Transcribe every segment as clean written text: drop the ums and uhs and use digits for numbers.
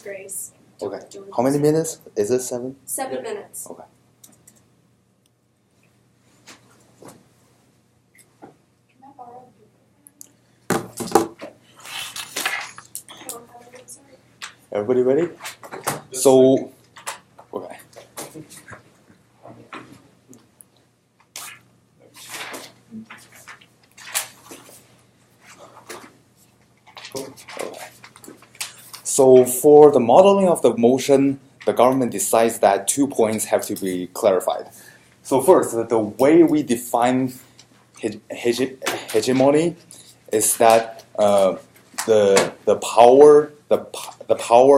Grace. Okay. How many minutes? Is it 7? 7 minutes. Okay. Can I borrow a paper? I don't have it, sorry. Everybody ready? So, okay. So for the modeling of the motion, the government decides that 2 points have to be clarified. So first, the way we define hegemony is that the power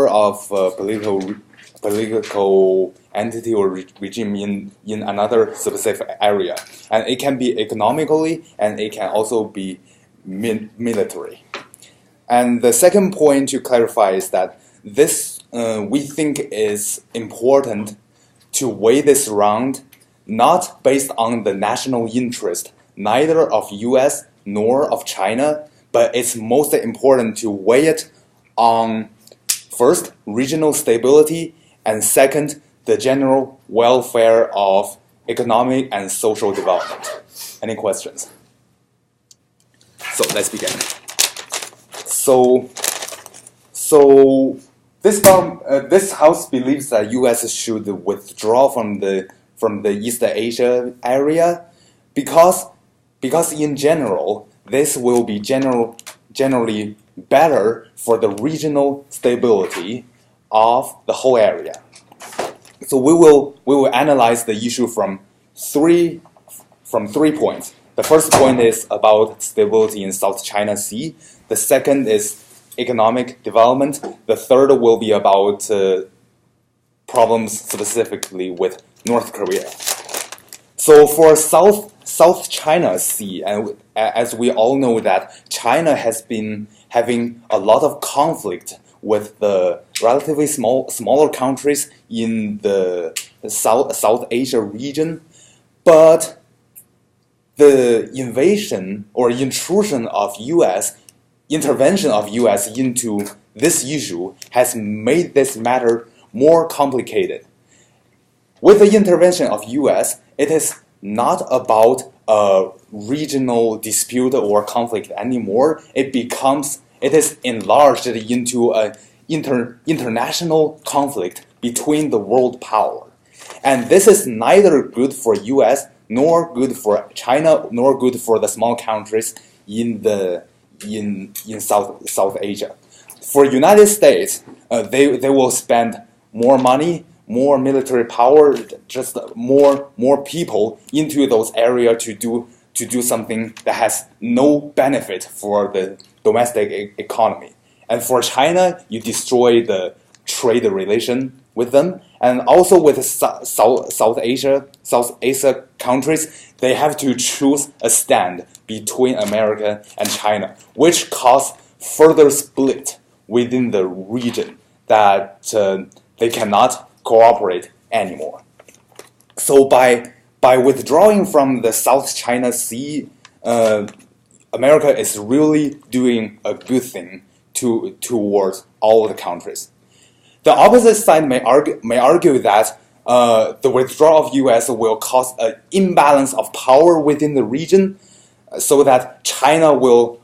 of political entity or regime in another specific area, and it can be economically and it can also be military. And the second point to clarify is that this we think is important to weigh this round not based on the national interest, neither of US nor of China, but it's most important to weigh it on first, regional stability, and second, the general welfare of economic and social development. Any questions? So let's begin. So this house believes that U.S. should withdraw from the East Asia area because in general this will be generally better for the regional stability of the whole area. So we will analyze the issue from three points. The first point is about stability in South China Sea. The second is economic development. The third will be about problems specifically with North Korea. So for South China Sea, and as we all know that China has been having a lot of conflict with the relatively smaller countries in the South Asia region, but the invasion or intrusion of intervention of U.S. into this issue has made this matter more complicated. With the intervention of U.S., it is not about a regional dispute or conflict anymore. It is enlarged into an international conflict between the world power. And this is neither good for U.S., nor good for China, nor good for the small countries in South Asia. For United States, they will spend more money, more military power, just more people into those areas to do something that has no benefit for the domestic economy. And for China, you destroy the trade relation with them, and also with South Asia countries, they have to choose a stand between America and China, which cause further split within the region that they cannot cooperate anymore. So by withdrawing from the South China Sea, America is really doing a good thing towards all the countries. The opposite side may argue that the withdrawal of U.S. will cause an imbalance of power within the region, so that China will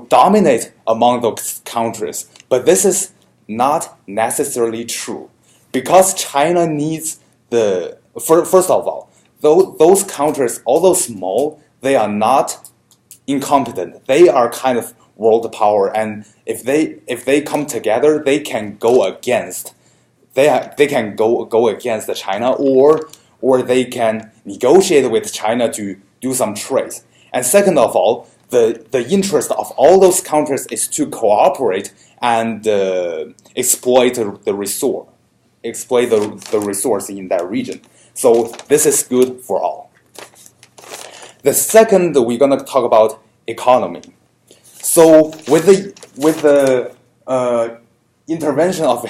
dominate among those countries. But this is not necessarily true, because China needs first of all, those countries, although small, they are not incompetent. They are kind of world power, and if they come together, they can go against China, or they can negotiate with China to do some trade. And second of all, the interest of all those countries is to cooperate and exploit the resource in that region. So this is good for all. The second, we're gonna talk about economy. So with the intervention of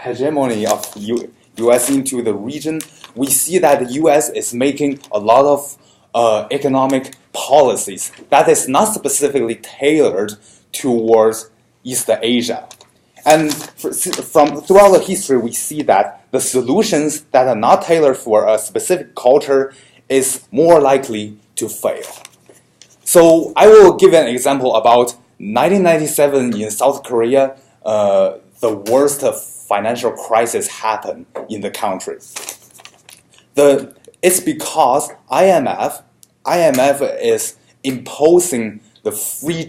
hegemony of U.S. into the region, we see that the U.S. is making a lot of economic policies that is not specifically tailored towards East Asia. And from throughout the history, we see that the solutions that are not tailored for a specific culture is more likely to fail. So I will give an example about 1997 in South Korea. The worst financial crisis happened in the country. It's because IMF is imposing the free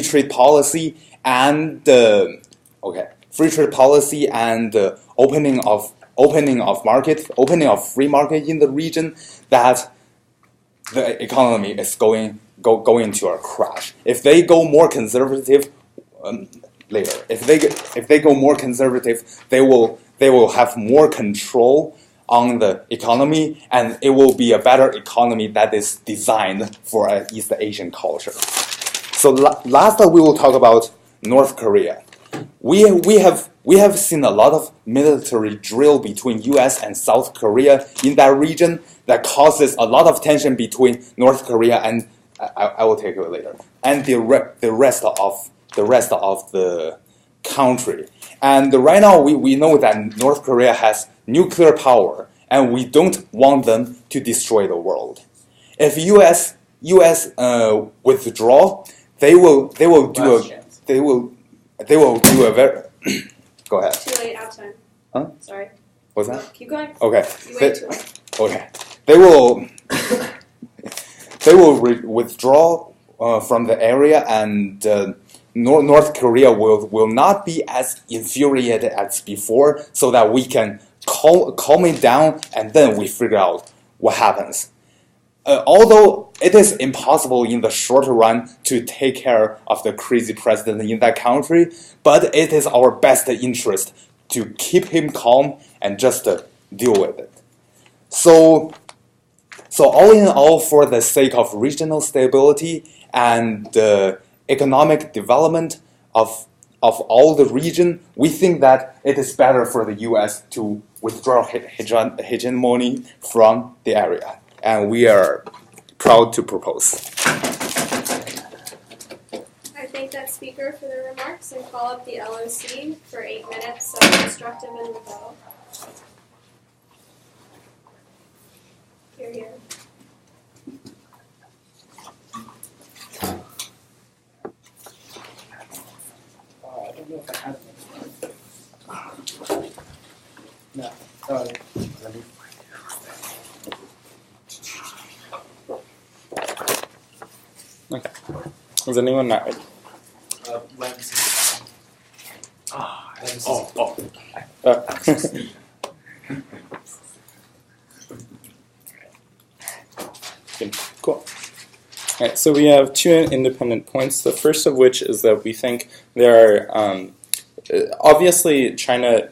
trade policy and opening of free market in the region, that the economy is going to a crash. If they go more conservative later, if they go more conservative, they will have more control on the economy, and it will be a better economy that is designed for an East Asian culture. So last we will talk about North Korea. We have seen a lot of military drill between U.S. and South Korea in that region that causes a lot of tension between North Korea and I will take it later, and the rest of the country. And right now we know that North Korea has nuclear power, and we don't want them to destroy the world. If U.S. withdraw, they will do a very go ahead. Too late, out of time. Huh? Sorry. What's that? Keep going. Okay. You wait too long. Okay. They will withdraw from the area, and North Korea will not be as infuriated as before, so that we can calm it down, and then we figure out what happens. Although it is impossible in the short run to take care of the crazy president in that country, but it is our best interest to keep him calm and just deal with it. So all in all, for the sake of regional stability and economic development of all the region, we think that it is better for the U.S. to withdraw hegemony from the area. And we are proud to propose. I thank that speaker for their remarks and call up the LOC for 8 minutes of constructive and rebuttal. Here. I don't know if I have one. No. Let me. Okay. Is anyone not ready? Good. Cool. All right, so we have two independent points. The first of which is that we think there are, obviously China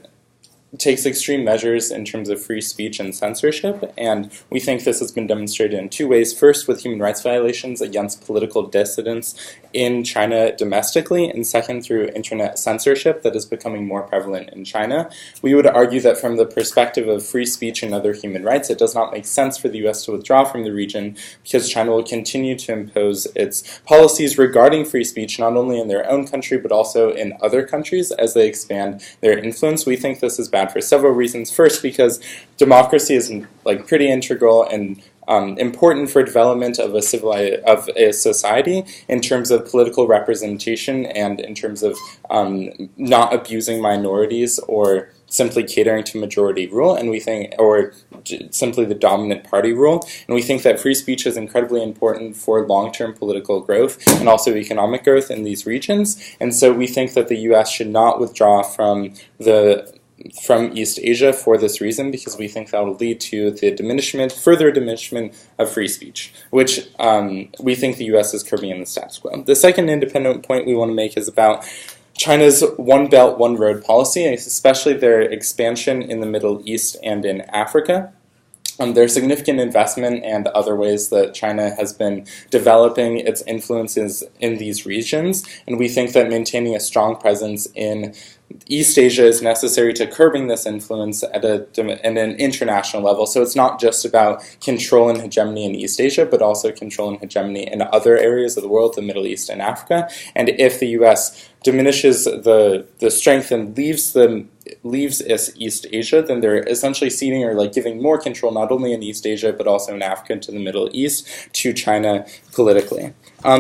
takes extreme measures in terms of free speech and censorship, and we think this has been demonstrated in two ways. First, with human rights violations against political dissidents in China domestically, and second, through internet censorship that is becoming more prevalent in China. We would argue that from the perspective of free speech and other human rights, it does not make sense for the U.S. to withdraw from the region, because China will continue to impose its policies regarding free speech not only in their own country but also in other countries as they expand their influence. We think this is bad for several reasons. First, because democracy is pretty integral and important for development of a society in terms of political representation and in terms of not abusing minorities or simply catering to majority rule, and we think, or simply the dominant party rule. And we think that free speech is incredibly important for long-term political growth and also economic growth in these regions. And so we think that the U.S. should not withdraw from East Asia for this reason, because we think that will lead to the further diminishment of free speech, which we think the U.S. is curbing in the status quo. The second independent point we want to make is about China's One Belt, One Road policy, especially their expansion in the Middle East and in Africa. There's significant investment and other ways that China has been developing its influences in these regions, and we think that maintaining a strong presence in East Asia is necessary to curbing this influence at an international level. So it's not just about control and hegemony in East Asia, but also control and hegemony in other areas of the world, the Middle East and Africa. And if the U.S. diminishes the strength and leaves East Asia, then they're essentially ceding or giving more control not only in East Asia but also in Africa to the Middle East to China politically.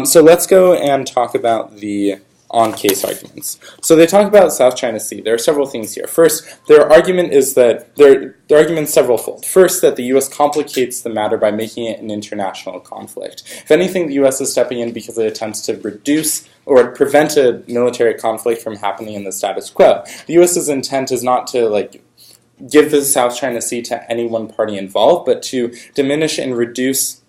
So let's go and talk about the on-case arguments. So they talk about South China Sea. There are several things here. First, their argument is that their argument's severalfold. First, that the U.S. complicates the matter by making it an international conflict. If anything, the U.S. is stepping in because it attempts to reduce or prevent a military conflict from happening in the status quo. The U.S.'s intent is not to give the South China Sea to any one party involved, but to diminish and reduce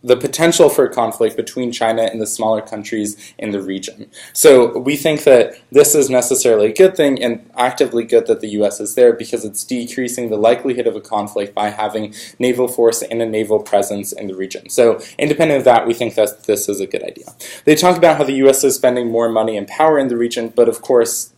the potential for conflict between China and the smaller countries in the region. So we think that this is necessarily a good thing and actively good that the U.S. is there because it's decreasing the likelihood of a conflict by having naval force and a naval presence in the region. So independent of that, we think that this is a good idea. They talk about how the U.S. is spending more money and power in the region, but of course,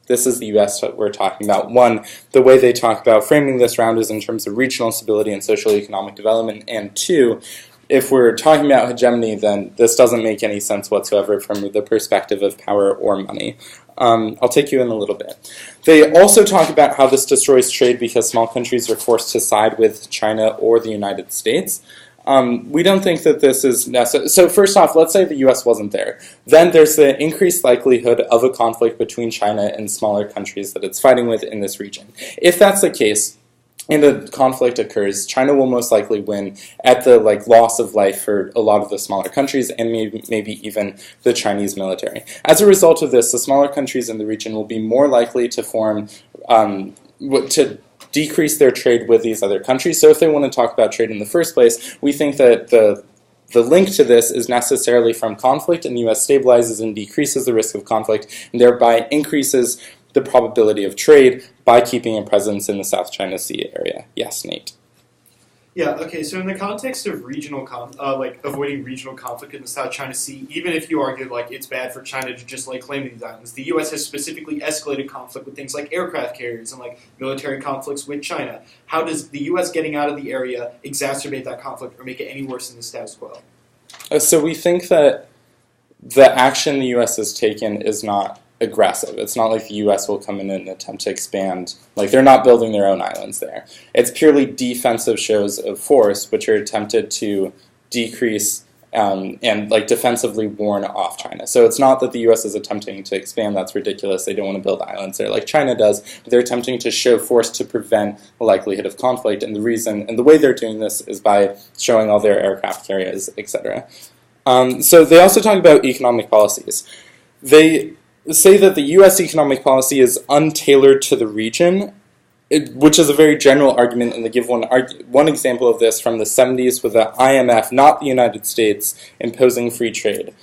this is the U.S. that we're talking about. One, the way they talk about framing this round is in terms of regional stability and social economic development, and two, if we're talking about hegemony, then this doesn't make any sense whatsoever from the perspective of power or money. I'll take you in a little bit. They also talk about how this destroys trade because small countries are forced to side with China or the United States. We don't think that this is necessary. So first off, let's say the U.S. wasn't there. Then there's the increased likelihood of a conflict between China and smaller countries that it's fighting with in this region. If that's the case, and a conflict occurs, China will most likely win at the loss of life for a lot of the smaller countries and maybe even the Chinese military. As a result of this, the smaller countries in the region will be more likely to form to decrease their trade with these other countries. So if they want to talk about trade in the first place, we think that the link to this is necessarily from conflict, and the U.S. stabilizes and decreases the risk of conflict, and thereby increases the probability of trade by keeping a presence in the South China Sea area. Yes, Nate? Yeah, okay, so in the context of regional, avoiding regional conflict in the South China Sea, even if you argue, it's bad for China to just claim these islands, the U.S. has specifically escalated conflict with things like aircraft carriers and, military conflicts with China. How does the U.S. getting out of the area exacerbate that conflict or make it any worse than the status quo? So we think that the action the U.S. has taken is not aggressive. It's not like the U.S. will come in and attempt to expand. They're not building their own islands there. It's purely defensive shows of force, which are attempted to decrease and defensively warn off China. So it's not that the U.S. is attempting to expand. That's ridiculous. They don't want to build islands there like China does. But they're attempting to show force to prevent the likelihood of conflict. And the way they're doing this is by showing all their aircraft carriers, etc. So they also talk about economic policies. They say that the U.S. economic policy is untailored to the region, which is a very general argument, and they give one example of this from the 70s with the IMF, not the United States, imposing free trade.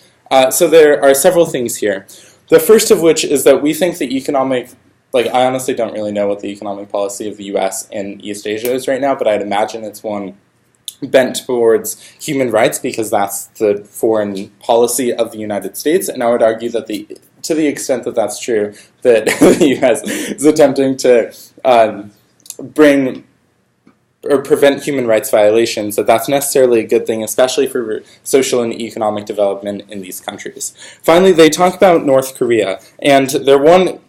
So there are several things here. The first of which is that we think the economic, I honestly don't really know what the economic policy of the U.S. in East Asia is right now, but I'd imagine it's one bent towards human rights because that's the foreign policy of the United States, and I would argue that to the extent that that's true, that the U.S. is attempting to bring or prevent human rights violations, that's necessarily a good thing, especially for social and economic development in these countries. Finally, they talk about North Korea, and their one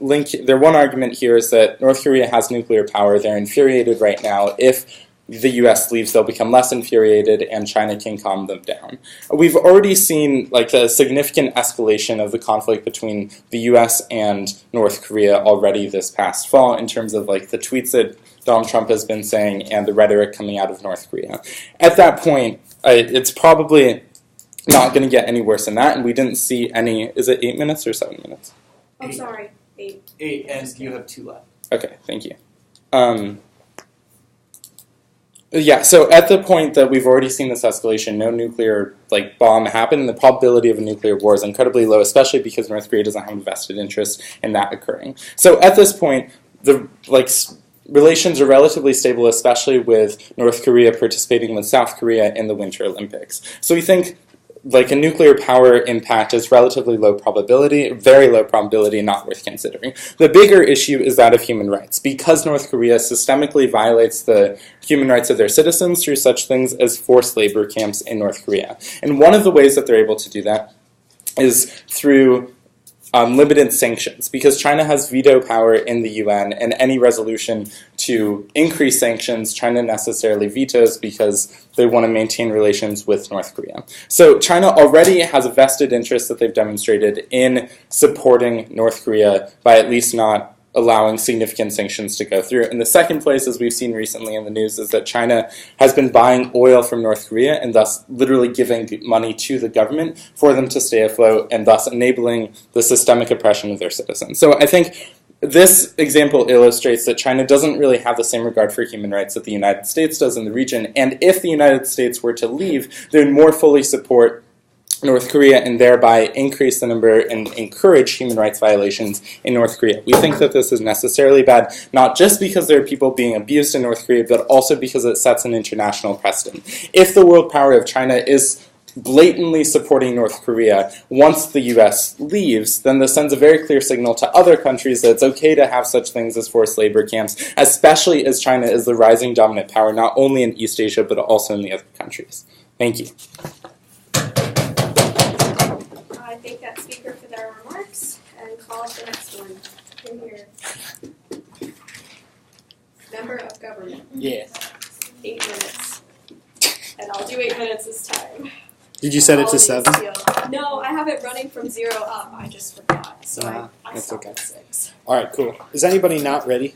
argument here is that North Korea has nuclear power. They're infuriated right now. If the U.S. leaves, they'll become less infuriated, and China can calm them down. We've already seen a significant escalation of the conflict between the U.S. and North Korea already this past fall in terms of the tweets that Donald Trump has been saying and the rhetoric coming out of North Korea. At that point, it's probably not going to get any worse than that, and we didn't see any. Is it 8 minutes or 7 minutes? I'm sorry, 8. 8, and you have 2 left. Okay, thank you. Yeah, so at the point that we've already seen this escalation, no nuclear bomb happen, and the probability of a nuclear war is incredibly low, especially because North Korea doesn't have a vested interest in that occurring. So at this point, the relations are relatively stable, especially with North Korea participating with South Korea in the Winter Olympics. So we think like a nuclear power impact is relatively low probability, very low probability, not worth considering. The bigger issue is that of human rights. Because North Korea systemically violates the human rights of their citizens through such things as forced labor camps in North Korea. And one of the ways that they're able to do that is through limited sanctions, because China has veto power in the UN, and any resolution to increase sanctions, China necessarily vetoes because they want to maintain relations with North Korea. So China already has a vested interest that they've demonstrated in supporting North Korea by at least not allowing significant sanctions to go through. And the second place, as we've seen recently in the news, is that China has been buying oil from North Korea and thus literally giving money to the government for them to stay afloat and thus enabling the systemic oppression of their citizens. So I think this example illustrates that China doesn't really have the same regard for human rights that the United States does in the region. And if the United States were to leave, they would more fully support North Korea and thereby increase the number and encourage human rights violations in North Korea. We think that this is necessarily bad, not just because there are people being abused in North Korea, but also because it sets an international precedent. If the world power of China is blatantly supporting North Korea once the US leaves, then this sends a very clear signal to other countries that it's okay to have such things as forced labor camps, especially as China is the rising dominant power not only in East Asia, but also in the other countries. Thank you. I thank that speaker for their remarks and call up the next one. In here. Member of government. Yeah. 8 minutes. And I'll do 8 minutes this time. Did you set it to Apologies, 7? Teal. No, I have it running from 0 up. I just forgot. So I that's stopped okay. at 6. All right, cool. Is anybody not ready?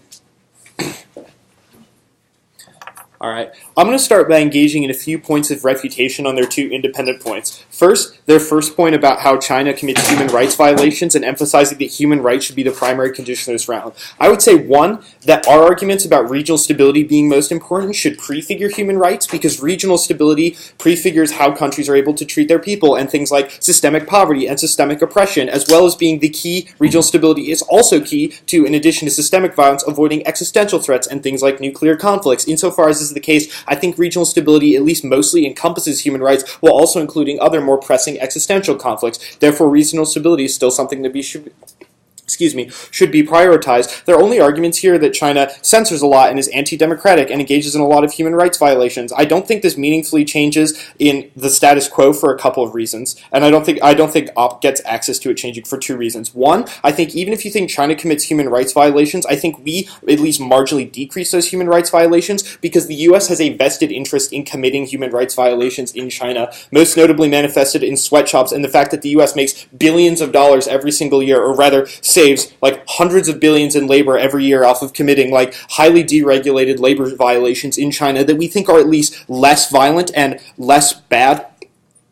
All right. I'm going to start by engaging in a few points of refutation on their two independent points. First, their first point about how China commits human rights violations and emphasizing that human rights should be the primary condition of this round. I would say, one, that our arguments about regional stability being most important should prefigure human rights, because regional stability prefigures how countries are able to treat their people, and things like systemic poverty and systemic oppression, as well as being the key. Regional stability is also key to, in addition to systemic violence, avoiding existential threats and things like nuclear conflicts. Insofar as this is the case, I think regional stability at least mostly encompasses human rights, while also including other more pressing existential conflicts. Therefore, regional stability is still something that should be prioritized. Their only arguments here are that China censors a lot and is anti-democratic and engages in a lot of human rights violations. I don't think this meaningfully changes in the status quo for a couple of reasons, and I don't think OP gets access to it changing for 2 reasons. One, I think even if you think China commits human rights violations, I think we at least marginally decrease those human rights violations because the U.S. has a vested interest in committing human rights violations in China, most notably manifested in sweatshops and the fact that the U.S. makes billions of dollars every single year, or rather saves like hundreds of billions in labor every year off of committing like highly deregulated labor violations in China that we think are at least less violent and less bad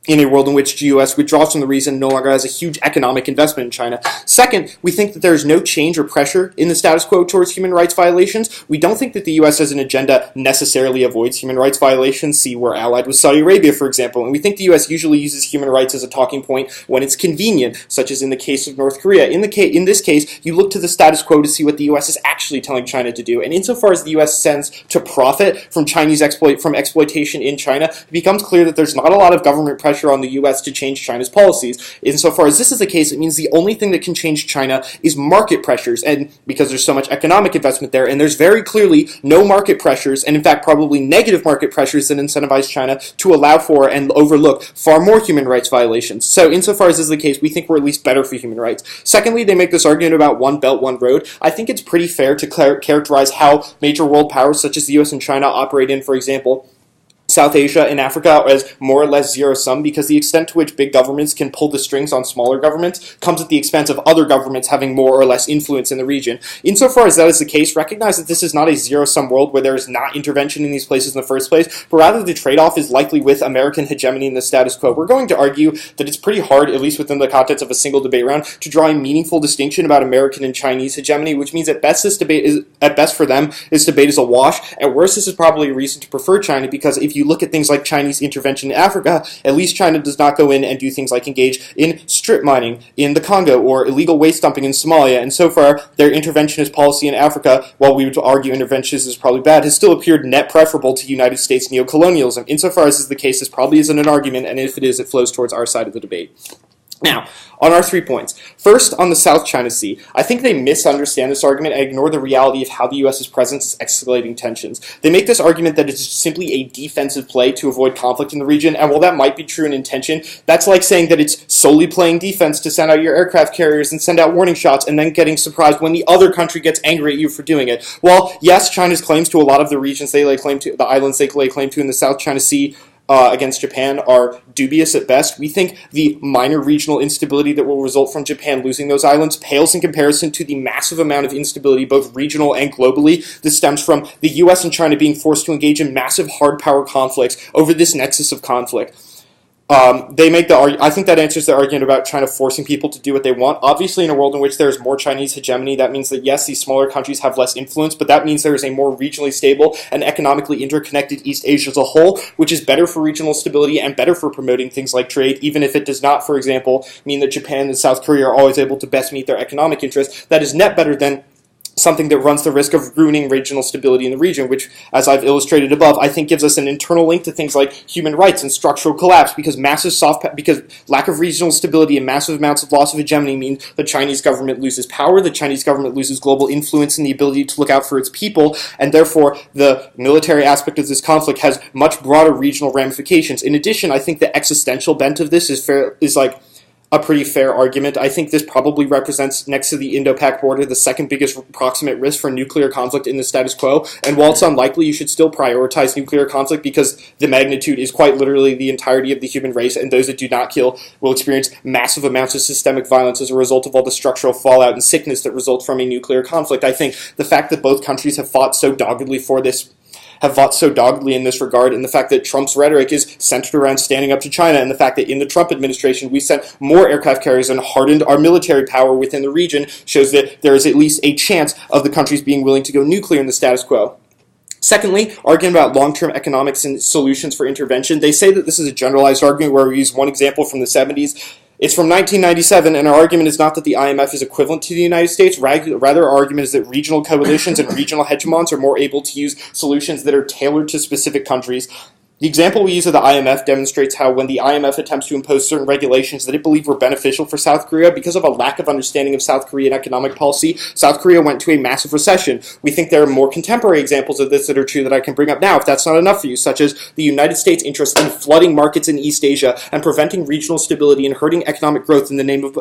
in a world in which the U.S. withdraws from the region and no longer has a huge economic investment in China. Second, we think that there is no change or pressure in the status quo towards human rights violations. We don't think that the U.S. as an agenda necessarily avoids human rights violations. See, we're allied with Saudi Arabia, for example, and we think the U.S. usually uses human rights as a talking point when it's convenient, such as in the case of North Korea. In this case, you look to the status quo to see what the U.S. is actually telling China to do, and insofar as the U.S. stands to profit from Chinese exploitation in China, it becomes clear that there's not a lot of government pressure on the U.S. to change China's policies. Insofar as this is the case, it means the only thing that can change China is market pressures, and because there's so much economic investment there, and there's very clearly no market pressures, and in fact probably negative market pressures that incentivize China to allow for and overlook far more human rights violations. So insofar as this is the case, we think we're at least better for human rights. Secondly, they make this argument about one belt, one road. I think it's pretty fair to characterize how major world powers such as the U.S. and China operate in, for example, South Asia and Africa as more or less zero-sum, because the extent to which big governments can pull the strings on smaller governments comes at the expense of other governments having more or less influence in the region. Insofar as that is the case, recognize that this is not a zero-sum world where there is not intervention in these places in the first place, but rather the trade-off is likely with American hegemony in the status quo. We're going to argue that it's pretty hard, at least within the context of a single debate round, to draw a meaningful distinction about American and Chinese hegemony, which means at best for them, this debate is a wash. At worst, this is probably a reason to prefer China, because if you you look at things like Chinese intervention in Africa, at least China does not go in and do things like engage in strip mining in the Congo or illegal waste dumping in Somalia. And so far, their interventionist policy in Africa, while we would argue interventionist is probably bad, has still appeared net preferable to United States neocolonialism. Insofar as is the case, this probably isn't an argument, and if it is, it flows towards our side of the debate. Now, on our 3 points. First, on the South China Sea, I think they misunderstand this argument and ignore the reality of how the U.S.'s presence is escalating tensions. They make this argument that it's simply a defensive play to avoid conflict in the region, and while that might be true in intention, that's like saying that it's solely playing defense to send out your aircraft carriers and send out warning shots and then getting surprised when the other country gets angry at you for doing it. While, yes, China's claims to a lot of the regions they lay claim to, the islands they lay claim to in the South China Sea, against Japan are dubious at best. We think the minor regional instability that will result from Japan losing those islands pales in comparison to the massive amount of instability, both regional and globally, that stems from the U.S. and China being forced to engage in massive hard power conflicts over this nexus of conflict. I think that answers the argument about China forcing people to do what they want. Obviously, in a world in which there is more Chinese hegemony, that means that, yes, these smaller countries have less influence, but that means there is a more regionally stable and economically interconnected East Asia as a whole, which is better for regional stability and better for promoting things like trade, even if it does not, for example, mean that Japan and South Korea are always able to best meet their economic interests. That is net better than something that runs the risk of ruining regional stability in the region, which, as I've illustrated above, I think gives us an internal link to things like human rights and structural collapse, because because lack of regional stability and massive amounts of loss of hegemony mean the Chinese government loses power, the Chinese government loses global influence and the ability to look out for its people, and therefore the military aspect of this conflict has much broader regional ramifications. In addition, I think the existential bent of this is a pretty fair argument. I think this probably represents, next to the Indo-Pac border, the second biggest proximate risk for nuclear conflict in the status quo. And while it's unlikely, you should still prioritize nuclear conflict because the magnitude is quite literally the entirety of the human race, and those that do not kill will experience massive amounts of systemic violence as a result of all the structural fallout and sickness that results from a nuclear conflict. I think the fact that both countries have fought so doggedly in this regard, and the fact that Trump's rhetoric is centered around standing up to China, and the fact that in the Trump administration we sent more aircraft carriers and hardened our military power within the region shows that there is at least a chance of the countries being willing to go nuclear in the status quo. Secondly, arguing about long-term economics and solutions for intervention, they say that this is a generalized argument where we use one example from the 70s. It's from 1997, and our argument is not that the IMF is equivalent to the United States. Rather, our argument is that regional coalitions and regional hegemons are more able to use solutions that are tailored to specific countries. The example we use of the IMF demonstrates how when the IMF attempts to impose certain regulations that it believed were beneficial for South Korea, because of a lack of understanding of South Korean economic policy, South Korea went to a massive recession. We think there are more contemporary examples of this that are true that I can bring up now, if that's not enough for you, such as the United States' interest in flooding markets in East Asia and preventing regional stability and hurting economic growth in the name of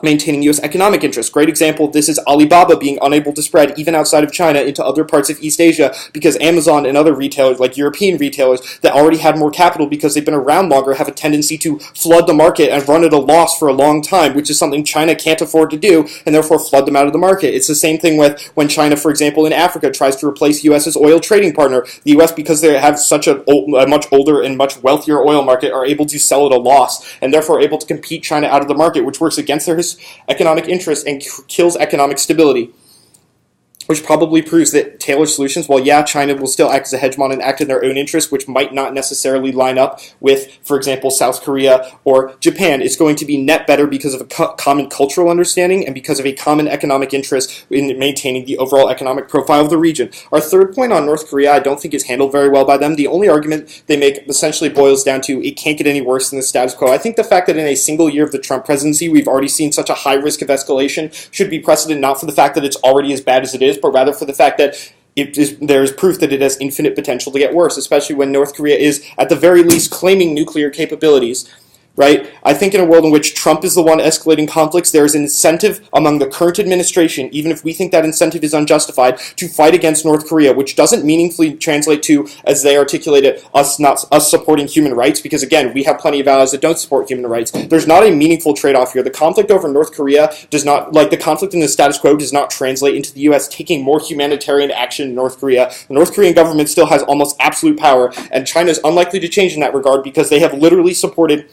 maintaining U.S. economic interests. Great example of this is Alibaba being unable to spread even outside of China into other parts of East Asia because Amazon and other retailers, like European retailers, that already had more capital because they've been around longer, have a tendency to flood the market and run at a loss for a long time, which is something China can't afford to do, and therefore flood them out of the market. It's the same thing with when China, for example, in Africa, tries to replace U.S. as oil trading partner. The U.S., because they have such a much older and much wealthier oil market, are able to sell at a loss, and therefore able to compete China out of the market, which works against their economic interests and kills economic stability, which probably proves that tailored solutions, while China will still act as a hegemon and act in their own interests, which might not necessarily line up with, for example, South Korea or Japan, is going to be net better because of a common cultural understanding and because of a common economic interest in maintaining the overall economic profile of the region. Our third point on North Korea, I don't think is handled very well by them. The only argument they make essentially boils down to it can't get any worse than the status quo. I think the fact that in a single year of the Trump presidency we've already seen such a high risk of escalation should be precedent not for the fact that it's already as bad as it is, but rather for the fact that there is proof that it has infinite potential to get worse, especially when North Korea is, at the very least, claiming nuclear capabilities. Right? I think in a world in which Trump is the one escalating conflicts, there is an incentive among the current administration, even if we think that incentive is unjustified, to fight against North Korea, which doesn't meaningfully translate to, as they articulate it, us supporting human rights, because again, we have plenty of allies that don't support human rights. There's not a meaningful trade-off here. The conflict over North Korea does not, like the conflict in the status quo, does not translate into the U.S. taking more humanitarian action in North Korea. The North Korean government still has almost absolute power, and China is unlikely to change in that regard because they have literally supported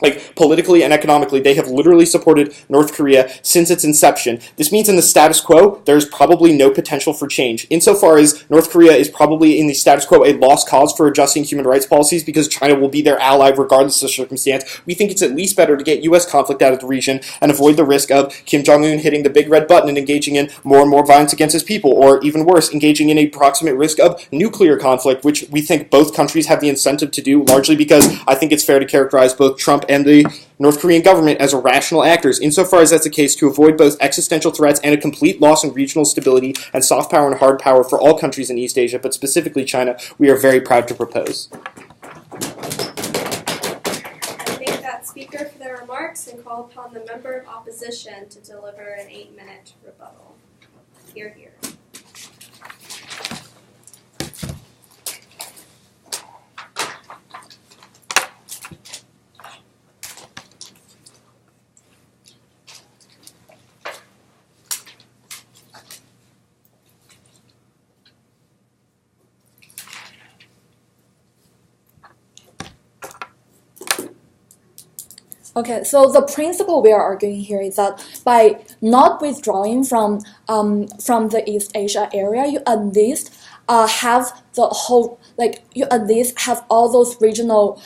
Like, politically and economically, they have literally supported North Korea since its inception. This means in the status quo, there's probably no potential for change. Insofar as North Korea is probably in the status quo a lost cause for adjusting human rights policies because China will be their ally regardless of the circumstance, we think it's at least better to get U.S. conflict out of the region and avoid the risk of Kim Jong-un hitting the big red button and engaging in more and more violence against his people, or even worse, engaging in a proximate risk of nuclear conflict, which we think both countries have the incentive to do, largely because I think it's fair to characterize both Trump and the North Korean government as rational actors. Insofar as that's the case, to avoid both existential threats and a complete loss in regional stability and soft power and hard power for all countries in East Asia, but specifically China, we are very proud to propose. I thank that speaker for their remarks and call upon the member of opposition to deliver an 8-minute rebuttal. Hear, hear. Okay, so the principle we are arguing here is that by not withdrawing from the East Asia area, you at least have the whole, like, you at least have all those regional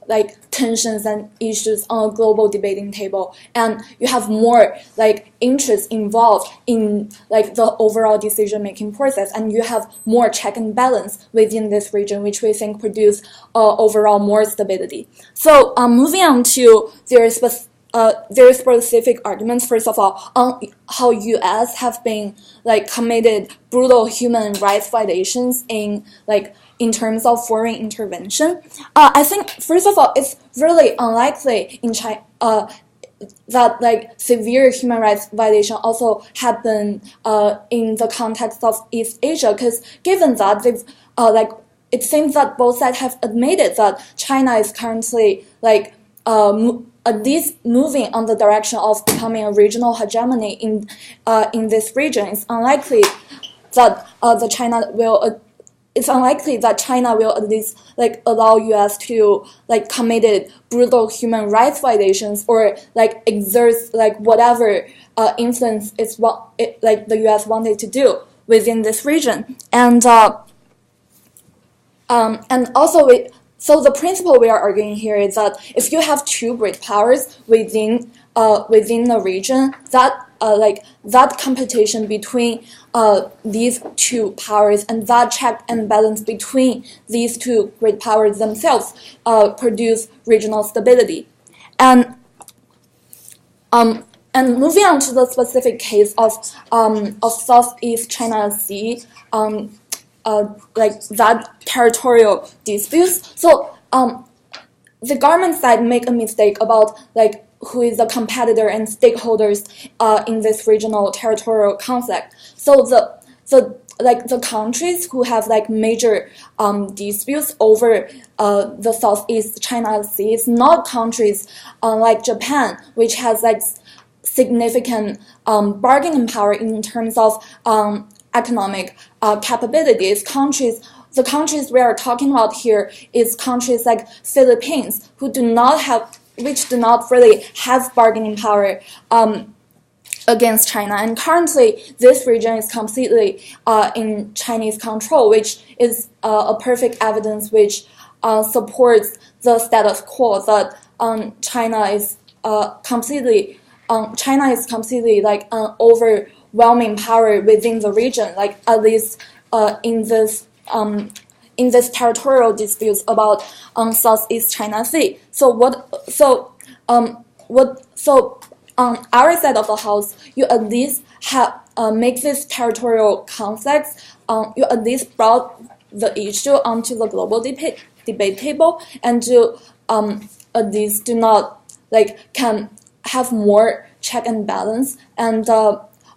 like tensions and issues on a global debating table, and you have more like interest involved in like the overall decision making process, and you have more check and balance within this region, which we think produce overall more stability. So moving on to their specific arguments. First of all, on how U.S. have been like committed brutal human rights violations in terms of foreign intervention. I think first of all, it's really unlikely in China that like severe human rights violation also happen in the context of East Asia, because given that they've like it seems that both sides have admitted that China is currently like at least moving on the direction of becoming a regional hegemony in this region. It's unlikely that China will at least like allow U.S. to like committed brutal human rights violations or like exerts like whatever influence like the U.S. wanted to do within this region, and also so the principle we are arguing here is that if you have two great powers within the region, that that competition between these two powers and that check and balance between these two great powers themselves produce regional stability. And moving on to the specific case of Southeast China Sea, like that territorial disputes. So the government side make a mistake about like who is the competitor and stakeholders in this regional territorial conflict. So the countries who have like major disputes over the Southeast China Sea is not countries like Japan, which has like significant bargaining power in terms of economic capabilities. The countries we are talking about here is countries like Philippines, which do not really have bargaining power against China. And currently, this region is completely in Chinese control, which is a perfect evidence which supports the status quo that China is completely like an overwhelming power within the region, like at least in this territorial disputes about Southeast China Sea. So on our side of the house, you at least have make this territorial conflicts. You at least brought the issue onto the global debate table, and to at least do not like can have more check and balance. And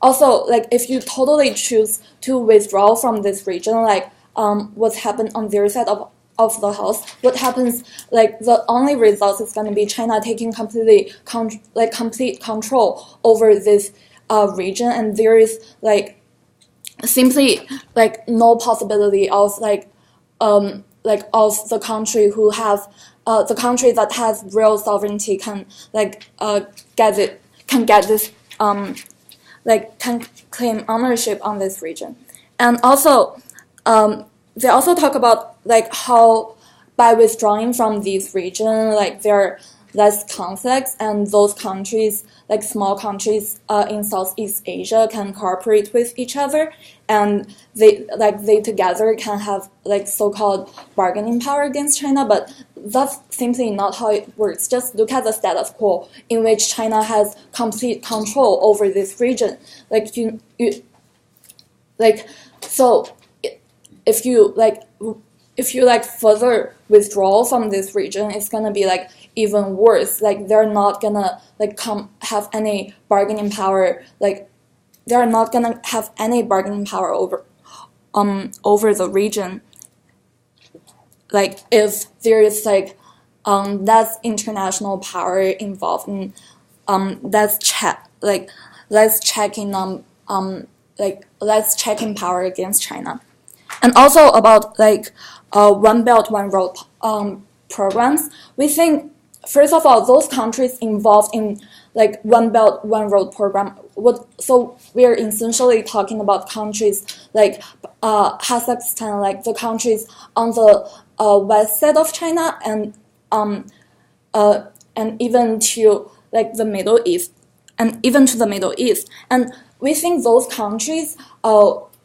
also, like if you totally choose to withdraw from this region, like what's happened on their side of the house, what happens, like the only result is going to be China taking complete control over this region, and there is like simply like no possibility of of the country who have the country that has real sovereignty can get this can claim ownership on this region. And also they also talk about how by withdrawing from these regions, there are less conflicts, and those countries, small countries in Southeast Asia, can cooperate with each other, and they together can have so-called bargaining power against China. But that's simply not how it works. Just look at the status quo in which China has complete control over this region. So if you further withdraw from this region, it's gonna be even worse. They're not gonna have any bargaining power. They're not gonna have any bargaining power over the region. If there is less international power involved in less checking power against China. And also about One Belt One Road programs, we think first of all those countries involved in One Belt One Road program so we are essentially talking about countries Kazakhstan, the countries on the west side of China, and even to the Middle East, and even to the Middle East. And we think those countries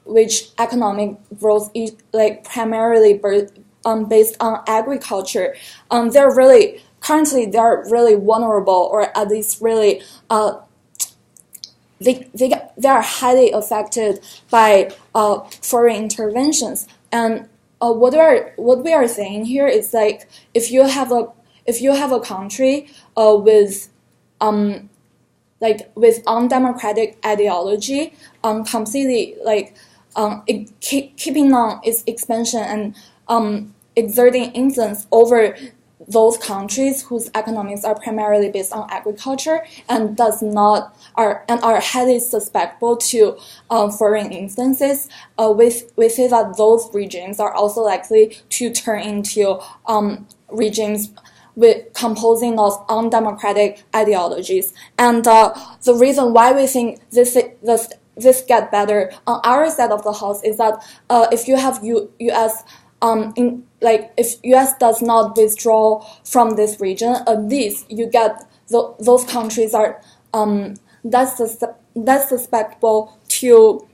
which economic growth is primarily based on agriculture, they're really vulnerable, or at least really they are highly affected by foreign interventions. And what we are saying here is if you have a country with undemocratic ideology, completely keeping on its expansion and exerting influence over those countries whose economics are primarily based on agriculture and are highly susceptible to foreign influences, we say that those regimes are also likely to turn into regimes composing of undemocratic ideologies. And the reason why we think this get better on our side of the house is that if you have U.S. If U.S. does not withdraw from this region, at least you get those countries are less susceptible to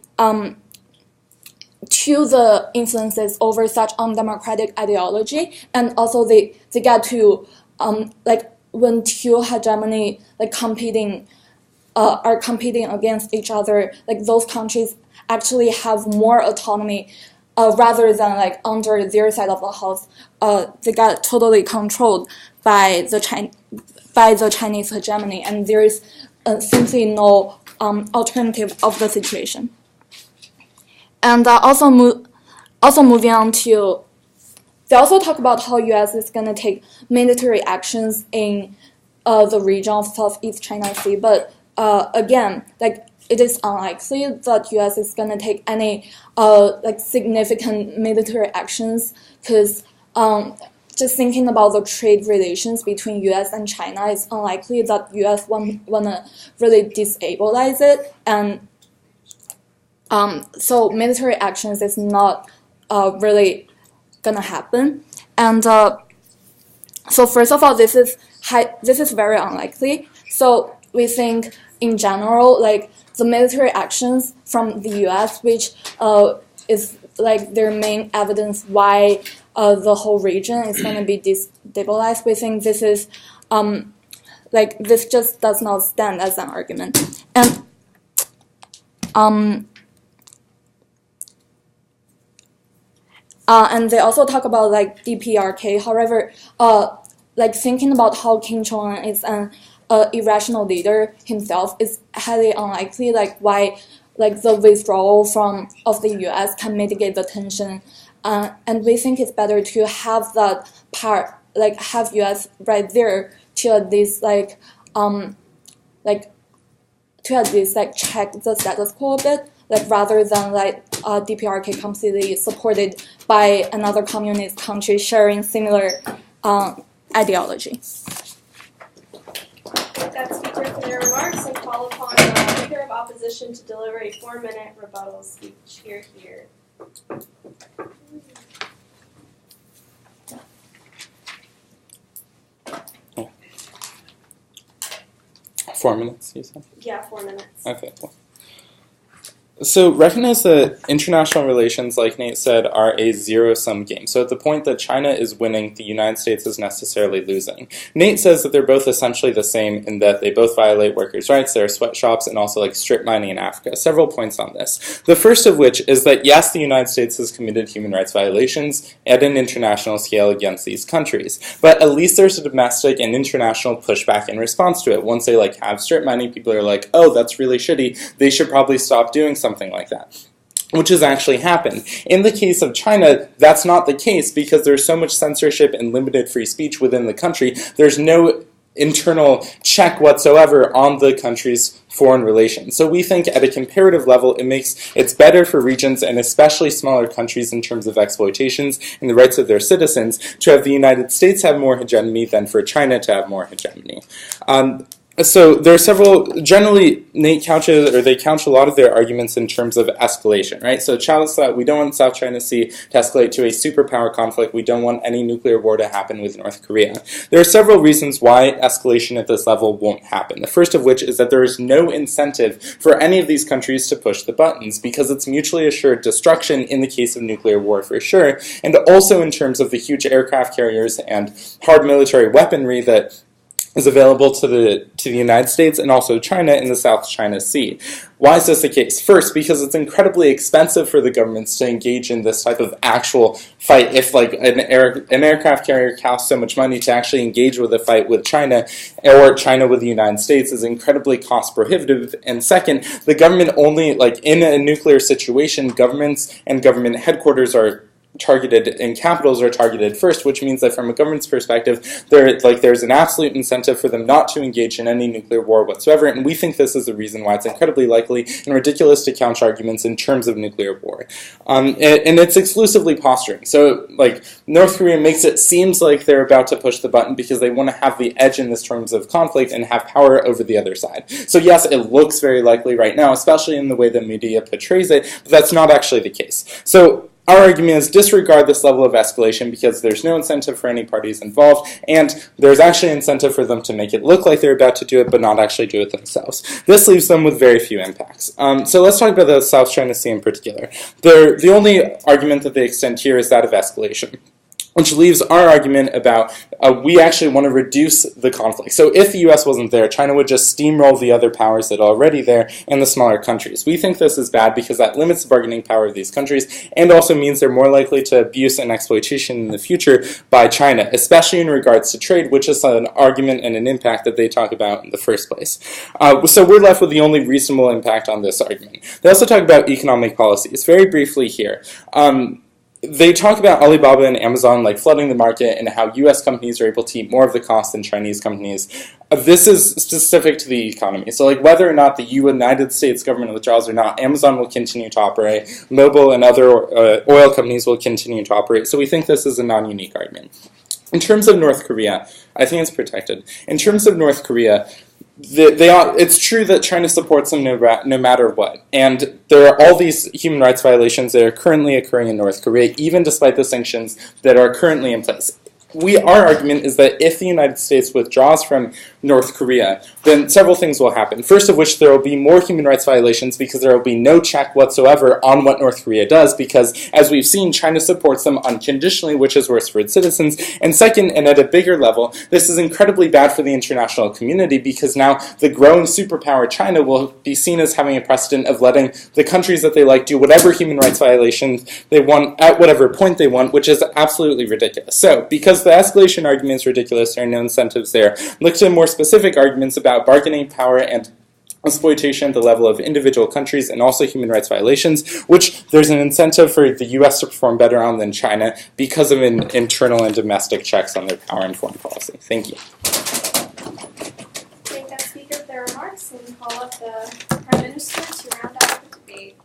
the influences over such undemocratic ideology, and also they get to when two hegemony are competing against each other, those countries actually have more autonomy. Rather than under their side of the house, they got totally controlled by the Chinese hegemony, and there is simply no alternative of the situation. And also moving on to, they also talk about how U.S. is going to take military actions in the region of Southeast China Sea, but again, it is unlikely that U.S. is going to take any significant military actions, because just thinking about the trade relations between U.S. and China, it's unlikely that U.S. wanna really destabilize it, and so military actions is not really gonna happen. And so first of all, this is very unlikely. So we think in general, the military actions from the U.S., which is their main evidence why the whole region is going to be destabilized, we think this is this just does not stand as an argument. And they also talk about DPRK. However, thinking about how Kim Jong-un is an irrational leader himself is highly unlikely. Why the withdrawal of the U.S. can mitigate the tension, and we think it's better to have that part, have U.S. right there to at least check the status quo a bit, rather than DPRK completely supported by another communist country sharing similar ideology. Thank that speaker for their remarks and call upon the Leader of Opposition to deliver a 4-minute rebuttal speech. Here. 4 minutes, you said? Yeah, 4 minutes. Okay, cool. So recognize that international relations, like Nate said, are a zero-sum game. So at the point that China is winning, the United States is necessarily losing. Nate says that they're both essentially the same in that they both violate workers' rights, there are sweatshops, and also like strip mining in Africa. Several points on this. The first of which is that yes, the United States has committed human rights violations at an international scale against these countries. But at least there's a domestic and international pushback in response to it. Once they like have strip mining, people are like, oh, that's really shitty. They should probably stop doing something like that, which has actually happened. In the case of China, that's not the case because there's so much censorship and limited free speech within the country. There's no internal check whatsoever on the country's foreign relations. So we think at a comparative level, it's better for regions and especially smaller countries in terms of exploitations and the rights of their citizens to have the United States have more hegemony than for China to have more hegemony. So there are several, generally they couch a lot of their arguments in terms of escalation, right? So China's thought, we don't want South China Sea to escalate to a superpower conflict. We don't want any nuclear war to happen with North Korea. There are several reasons why escalation at this level won't happen. The first of which is that there is no incentive for any of these countries to push the buttons because it's mutually assured destruction in the case of nuclear war for sure, and also in terms of the huge aircraft carriers and hard military weaponry that is available to the United States and also China in the South China Sea. Why is this the case? First, because it's incredibly expensive for the governments to engage in this type of actual fight. If like an aircraft carrier costs so much money to actually engage with a fight with China or China with the United States is incredibly cost prohibitive. And second, the government only, like in a nuclear situation, governments and government headquarters are targeted and capitals are targeted first, which means that from a government's perspective, there's an absolute incentive for them not to engage in any nuclear war whatsoever, and we think this is the reason why it's incredibly likely and ridiculous to couch arguments in terms of nuclear war. And it's exclusively posturing. So, like, North Korea makes it seems like they're about to push the button because they want to have the edge in this terms of conflict and have power over the other side. So yes, it looks very likely right now, especially in the way the media portrays it, but that's not actually the case. So our argument is disregard this level of escalation because there's no incentive for any parties involved, and there's actually incentive for them to make it look like they're about to do it, but not actually do it themselves. This leaves them with very few impacts. So let's talk about the South China Sea in particular. The only argument that they extend here is that of escalation, which leaves our argument about we actually want to reduce the conflict. So if the U.S. wasn't there, China would just steamroll the other powers that are already there and the smaller countries. We think this is bad because that limits the bargaining power of these countries and also means they're more likely to abuse and exploitation in the future by China, especially in regards to trade, which is an argument and an impact that they talk about in the first place. So we're left with the only reasonable impact on this argument. They also talk about economic policies. Very briefly here. They talk about Alibaba and Amazon like flooding the market and how U.S. companies are able to eat more of the cost than Chinese companies. This is specific to the economy. So like whether or not the United States government withdraws or not, Amazon will continue to operate. Mobil and other oil companies will continue to operate. So we think this is a non-unique argument. In terms of North Korea, I think it's protected. In terms of North Korea, it's true that China supports them no matter what. And there are all these human rights violations that are currently occurring in North Korea, even despite the sanctions that are currently in place. Our argument is that if the United States withdraws from North Korea, then several things will happen. First of which, there will be more human rights violations because there will be no check whatsoever on what North Korea does because, as we've seen, China supports them unconditionally, which is worse for its citizens. And second, and at a bigger level, this is incredibly bad for the international community because now the growing superpower China will be seen as having a precedent of letting the countries that they like do whatever human rights violations they want at whatever point they want, which is absolutely ridiculous. So, because the escalation argument is ridiculous, there are no incentives there. Look to more specific arguments about bargaining power and exploitation at the level of individual countries and also human rights violations, which there's an incentive for the U.S. to perform better on than China because of internal and domestic checks on their power and foreign policy. Thank you. Thank that speaker for their remarks and call up the Prime Minister to round out the debate.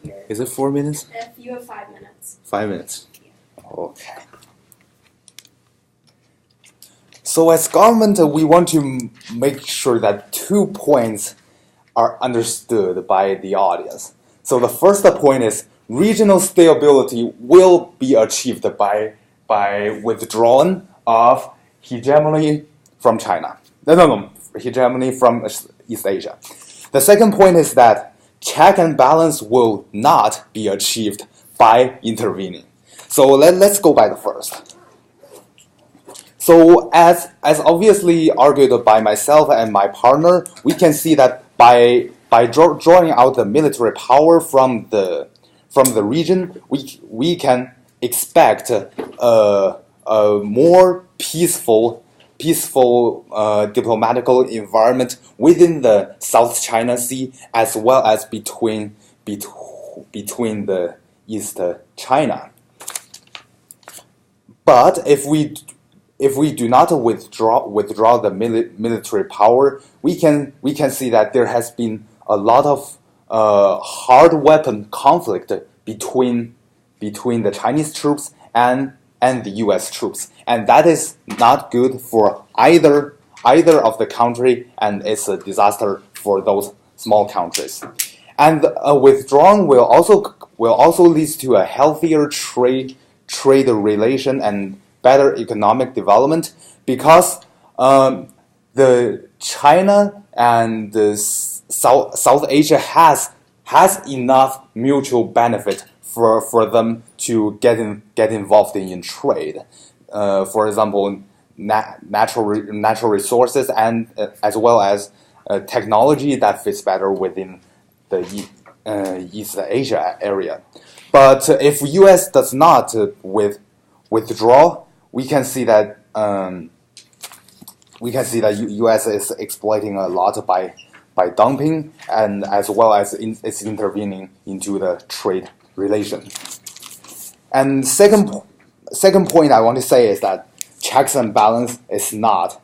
Here. Is it 4 minutes? If you have 5 minutes. 5 minutes. Yeah. Okay. So as government, we want to make sure that 2 points are understood by the audience. So the first point is regional stability will be achieved by withdrawing of hegemony from China. No, hegemony from East Asia. The second point is that check and balance will not be achieved by intervening. So let's go by the first. So as obviously argued by myself and my partner, we can see that by drawing out the military power from the region, we can expect a more peaceful diplomatical environment within the South China Sea as well as between the East China. But if we do not withdraw the military power, we can see that there has been a lot of hard weapon conflict between the Chinese troops and the U.S. troops, and that is not good for either of the country, and it's a disaster for those small countries. And withdrawing will also lead to a healthier trade relation and better economic development, because the China and the South Asia has enough mutual benefit for them to get involved in trade. For example, natural resources and as well as technology that fits better within the East Asia area. But if U.S. does not withdraw, we can see that U.S. is exploiting a lot by dumping and as well as it's intervening into the trade relation. And second point I want to say is that checks and balance is not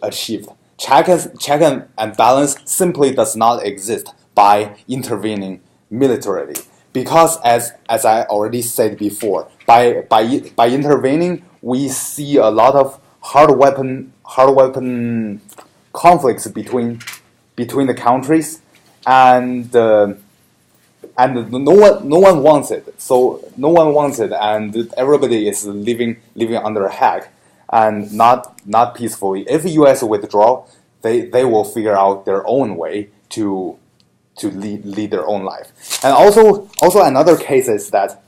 achieved. Check and balance simply does not exist by intervening militarily, because as I already said before, by intervening we see a lot of hard weapon conflicts between the countries, and no one wants it. So no one wants it, and everybody is living under a hack and not peacefully. If U.S. withdraw, they will figure out their own way to lead their own life. And also another case is that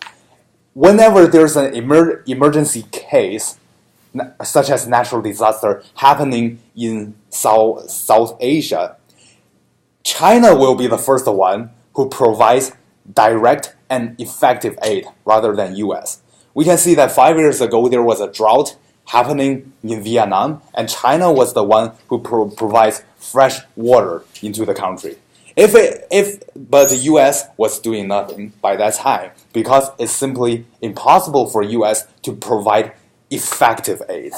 whenever there's an emergency case, such as natural disaster happening in South Asia, China will be the first one who provides direct and effective aid rather than U.S. We can see that 5 years ago there was a drought happening in Vietnam, and China was the one who provides fresh water into the country. But the U.S. was doing nothing by that time because it's simply impossible for U.S. to provide effective aid.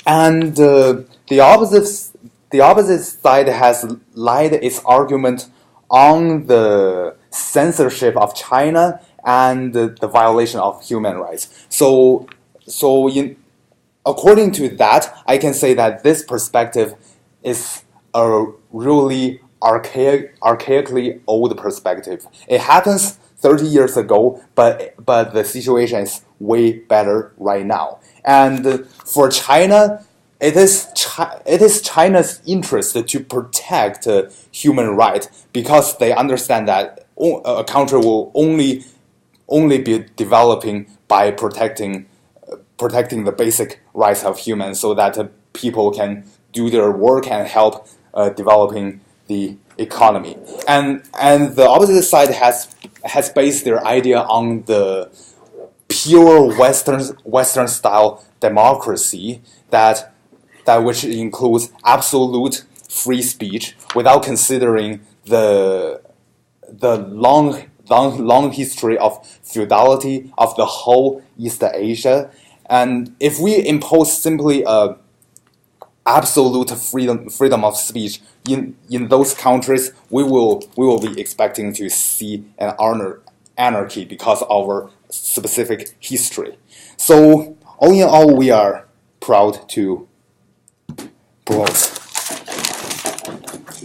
And the opposite side has laid its argument on the censorship of China and the violation of human rights. So according to that, I can say that this perspective is a really archaically old perspective. It happens 30 years ago, but the situation is way better right now. And for China, it is China's interest to protect human rights, because they understand that a country will only be developing by protecting the basic rights of humans, so that people can do their work and help developing the economy. And the opposite side has based their idea on the pure Western style democracy that which includes absolute free speech without considering the long history of feudality of the whole East Asia. And if we impose simply a absolute freedom of speech in those countries, we will be expecting to see an anarchy because of our specific history. So all in all, we are proud to boast.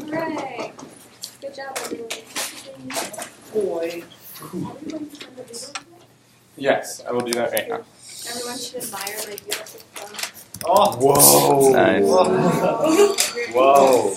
Hooray! Good job, everyone. Boy. Yes, I will do that right now. Everyone should admire my beautiful phone. Oh. Nice. Whoa. Whoa.